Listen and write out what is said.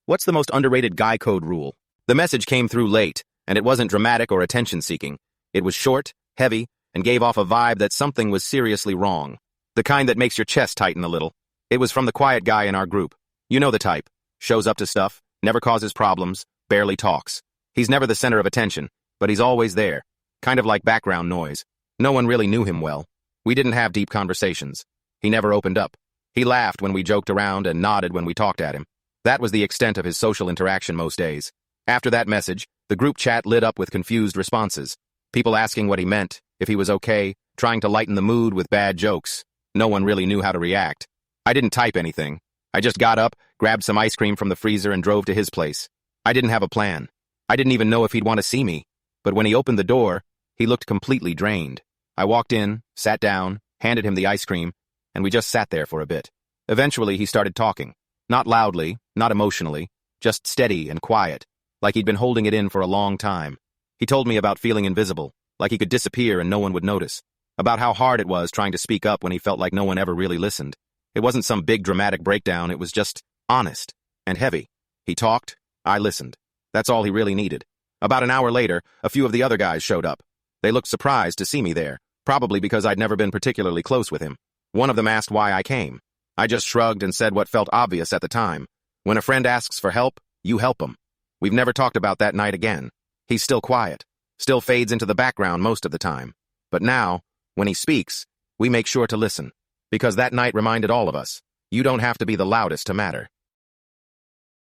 What's the most underrated guy code rule? The message came through late, and it wasn't dramatic or attention-seeking. It was short, heavy, and gave off a vibe that something was seriously wrong. The kind that makes your chest tighten a little. It was from the quiet guy in our group. You know the type. Shows up to stuff, never causes problems, barely talks. He's never the center of attention, but he's always there. Kind of like background noise. No one really knew him well. We didn't have deep conversations. He never opened up. He laughed when we joked around and nodded when we talked at him. That was the extent of his social interaction most days. After that message, the group chat lit up with confused responses. People asking what he meant, if he was okay, trying to lighten the mood with bad jokes. No one really knew how to react. I didn't type anything. I just got up, grabbed some ice cream from the freezer and drove to his place. I didn't have a plan. I didn't even know if he'd want to see me. But when he opened the door, he looked completely drained. I walked in, sat down, handed him the ice cream, and we just sat there for a bit. Eventually, he started talking. Not loudly, not emotionally, just steady and quiet, like he'd been holding it in for a long time. He told me about feeling invisible, like he could disappear and no one would notice. About how hard it was trying to speak up when he felt like no one ever really listened. It wasn't some big dramatic breakdown, it was just honest and heavy. He talked, I listened. That's all he really needed. About an hour later, a few of the other guys showed up. They looked surprised to see me there, probably because I'd never been particularly close with him. One of them asked why I came. I just shrugged and said what felt obvious at the time. When a friend asks for help, you help them. We've never talked about that night again. He's still quiet, still fades into the background most of the time. But now, when he speaks, we make sure to listen. Because that night reminded all of us, you don't have to be the loudest to matter.